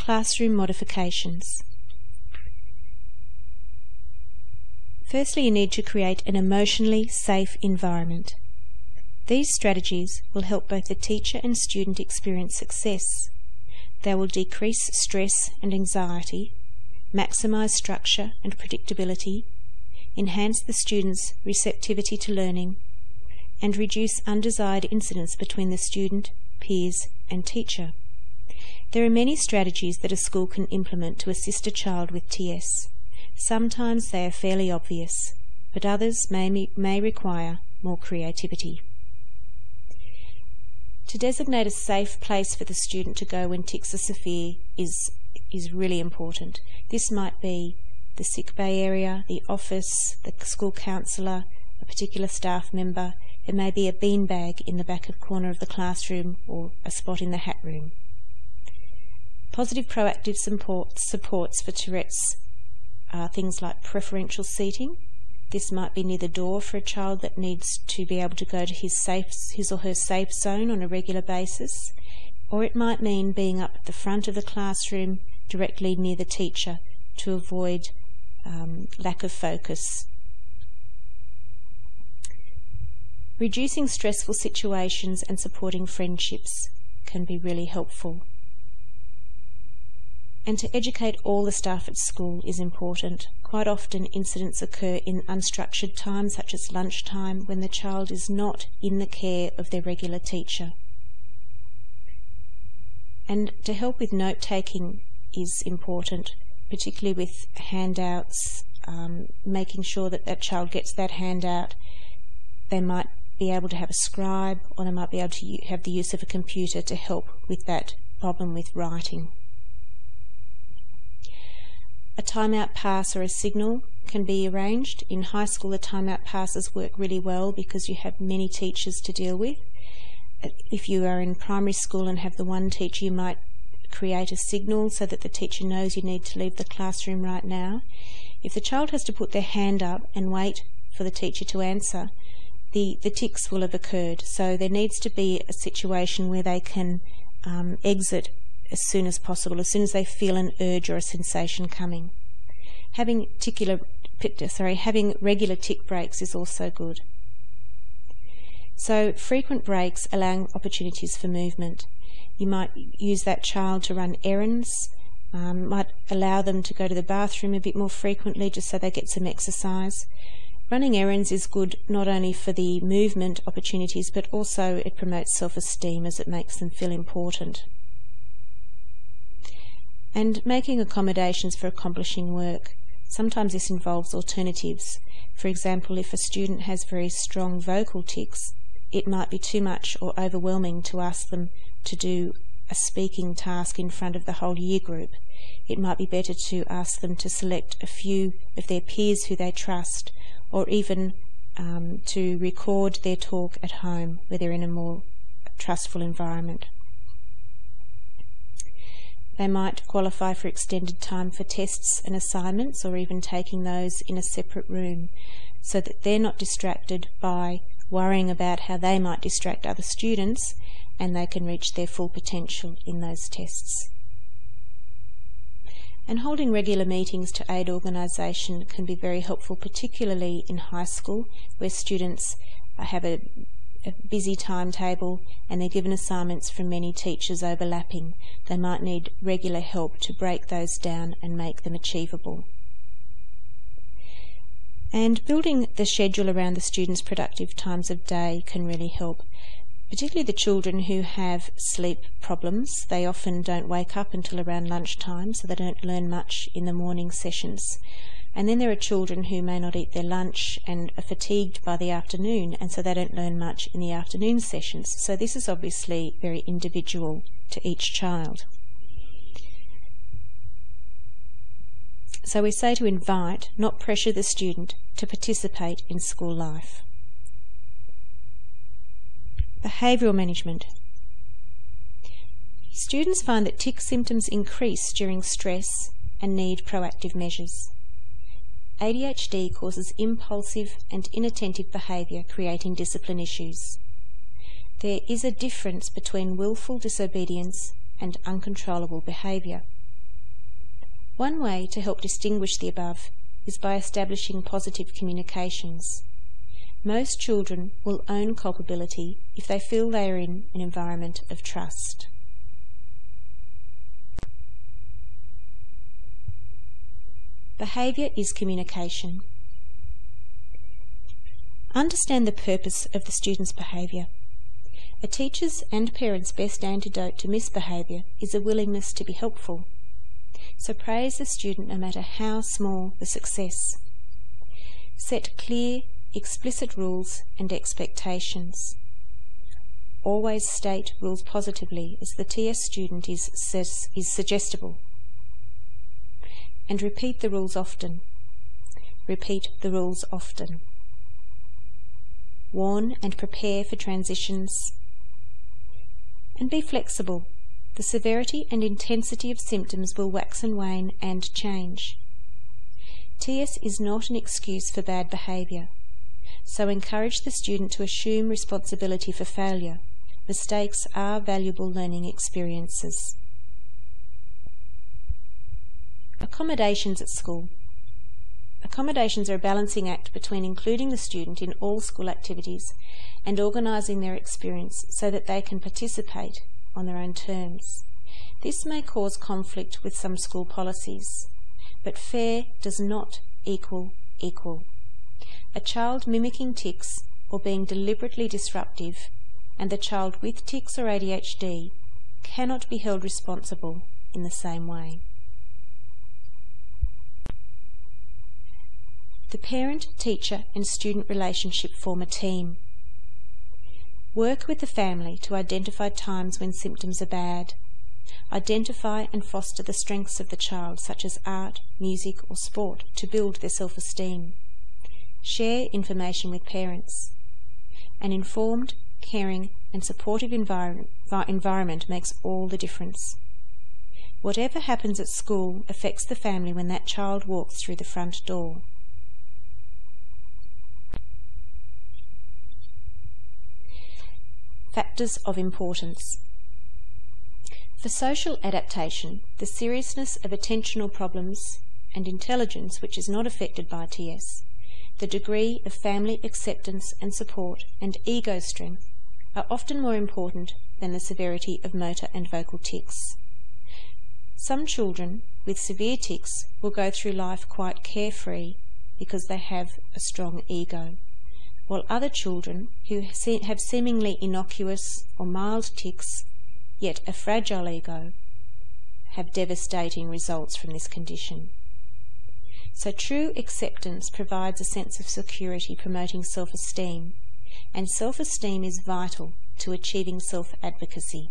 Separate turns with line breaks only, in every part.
Classroom modifications. Firstly, you need to create an emotionally safe environment. These strategies will help both the teacher and student experience success. They will decrease stress and anxiety, maximise structure and predictability, enhance the student's receptivity to learning, and reduce undesired incidents between the student, peers, and teacher. There are many strategies that a school can implement to assist a child with TS. Sometimes they are fairly obvious, but others may require more creativity. To designate a safe place for the student to go when tics are severe is really important. This might be the sick bay area, the office, the school counsellor, a particular staff member. It may be a beanbag in the back corner of the classroom or a spot in the hat room. Positive proactive supports for Tourette's are things like preferential seating. This might be near the door for a child that needs to be able to go to his or her safe zone on a regular basis, or it might mean being up at the front of the classroom directly near the teacher to avoid lack of focus. Reducing stressful situations and supporting friendships can be really helpful. And to educate all the staff at school is important. Quite often incidents occur in unstructured time, such as lunchtime, when the child is not in the care of their regular teacher. And to help with note-taking is important, particularly with handouts, making sure that that child gets that handout. They might be able to have a scribe, or they might be able to have the use of a computer to help with that problem with writing. A timeout pass or a signal can be arranged. In high school, the timeout passes work really well because you have many teachers to deal with. If you are in primary school and have the one teacher, you might create a signal so that the teacher knows you need to leave the classroom right now. If the child has to put their hand up and wait for the teacher to answer, the tics will have occurred. So there needs to be a situation where they can exit as soon as possible, as soon as they feel an urge or a sensation coming. Having regular tick breaks is also good. So frequent breaks allowing opportunities for movement. You might use that child to run errands, might allow them to go to the bathroom a bit more frequently just so they get some exercise. Running errands is good not only for the movement opportunities, but also it promotes self-esteem as it makes them feel important. And making accommodations for accomplishing work. Sometimes this involves alternatives. For example, if a student has very strong vocal tics, it might be too much or overwhelming to ask them to do a speaking task in front of the whole year group. It might be better to ask them to select a few of their peers who they trust, or even to record their talk at home where they're in a more trustful environment. They might qualify for extended time for tests and assignments, or even taking those in a separate room so that they're not distracted by worrying about how they might distract other students, and they can reach their full potential in those tests. And holding regular meetings to aid organisation can be very helpful, particularly in high school, where students have a busy timetable and they're given assignments from many teachers overlapping. They might need regular help to break those down and make them achievable. And building the schedule around the students' productive times of day can really help, particularly the children who have sleep problems. They often don't wake up until around lunchtime, so they don't learn much in the morning sessions. And then there are children who may not eat their lunch and are fatigued by the afternoon, and so they don't learn much in the afternoon sessions. So this is obviously very individual to each child. So we say to invite, not pressure the student to participate in school life. Behavioural management. Students find that tic symptoms increase during stress and need proactive measures. ADHD causes impulsive and inattentive behaviour, creating discipline issues. There is a difference between willful disobedience and uncontrollable behaviour. One way to help distinguish the above is by establishing positive communications. Most children will own culpability if they feel they are in an environment of trust. Behaviour is communication. Understand the purpose of the student's behaviour. A teacher's and parents' best antidote to misbehaviour is a willingness to be helpful. So praise the student no matter how small the success. Set clear, explicit rules and expectations. Always state rules positively as the TS student is suggestible. And repeat the rules often. Repeat the rules often. Warn and prepare for transitions. And be flexible. The severity and intensity of symptoms will wax and wane and change. TS is not an excuse for bad behaviour, so encourage the student to assume responsibility for failure. Mistakes are valuable learning experiences. Accommodations at school. Accommodations are a balancing act between including the student in all school activities and organising their experience so that they can participate on their own terms. This may cause conflict with some school policies, but fair does not equal equal. A child mimicking tics or being deliberately disruptive and the child with tics or ADHD cannot be held responsible in the same way. The parent, teacher and student relationship form a team. Work with the family to identify times when symptoms are bad. Identify and foster the strengths of the child, such as art, music or sport, to build their self-esteem. Share information with parents. An informed, caring and supportive environment makes all the difference. Whatever happens at school affects the family when that child walks through the front door. Factors of importance. For social adaptation, the seriousness of attentional problems and intelligence, which is not affected by TS, the degree of family acceptance and support, and ego strength are often more important than the severity of motor and vocal tics. Some children with severe tics will go through life quite carefree because they have a strong ego, while other children who have seemingly innocuous or mild tics, yet a fragile ego, have devastating results from this condition. So true acceptance provides a sense of security, promoting self-esteem, and self-esteem is vital to achieving self-advocacy.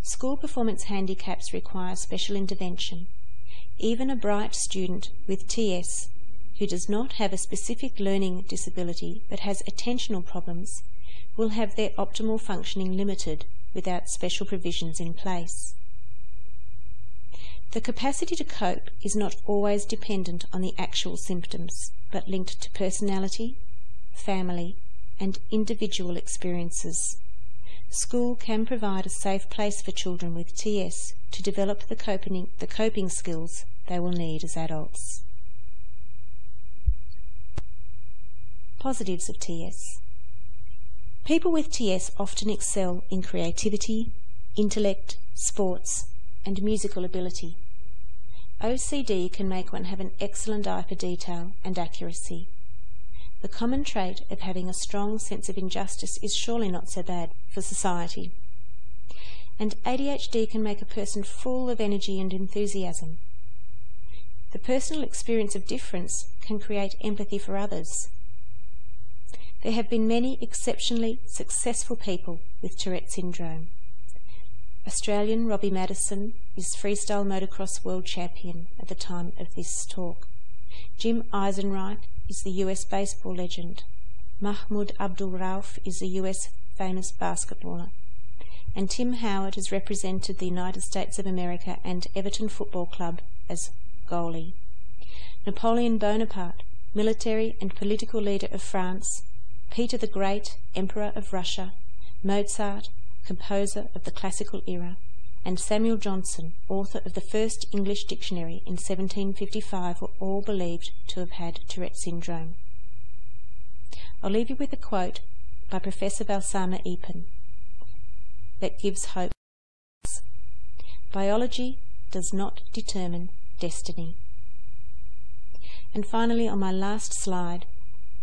School performance handicaps require special intervention. Even a bright student with TS who does not have a specific learning disability but has attentional problems will have their optimal functioning limited without special provisions in place. The capacity to cope is not always dependent on the actual symptoms, but linked to personality, family, and individual experiences. School can provide a safe place for children with TS to develop the coping skills they will need as adults. Positives of TS. People with TS often excel in creativity, intellect, sports, and musical ability. OCD can make one have an excellent eye for detail and accuracy. The common trait of having a strong sense of injustice is surely not so bad for society. And ADHD can make a person full of energy and enthusiasm. The personal experience of difference can create empathy for others. There have been many exceptionally successful people with Tourette syndrome. Australian Robbie Madison is freestyle motocross world champion at the time of this talk. Jim Eisenreich is the US baseball legend. Mahmoud Abdul-Rauf is a US famous basketballer. And Tim Howard has represented the United States of America and Everton Football Club as goalie. Napoleon Bonaparte, military and political leader of France, Peter the Great, Emperor of Russia, Mozart, composer of the classical era, and Samuel Johnson, author of the first English dictionary in 1755, were all believed to have had Tourette syndrome. I'll leave you with a quote by Professor Valsamma Eapen that gives hope. Biology does not determine destiny. And finally, on my last slide,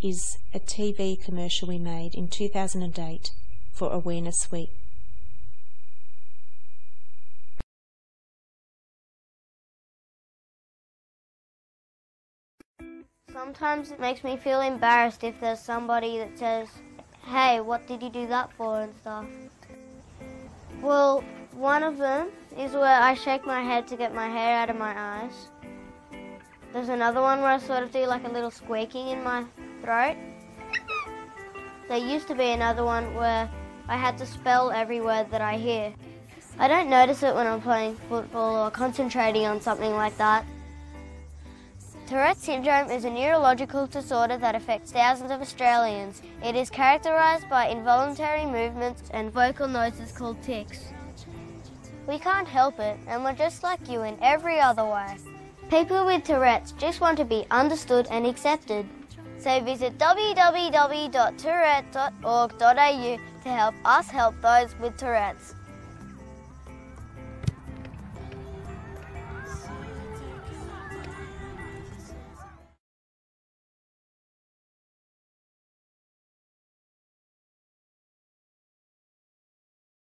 is a TV commercial we made in 2008 for Awareness Week.
Sometimes it makes me feel embarrassed if there's somebody that says, "Hey, what did you do that for?" and stuff. Well, one of them is where I shake my head to get my hair out of my eyes. There's another one where I sort of do like a little squeaking in my throat. There used to be another one where I had to spell every word that I hear. I don't notice it when I'm playing football or concentrating on something like that. Tourette syndrome is a neurological disorder that affects thousands of Australians. It is characterised by involuntary movements and vocal noises called tics. We can't help it, and we're just like you in every other way. People with Tourette's just want to be understood and accepted. So visit www.tourette.org.au to help us help those with Tourette's.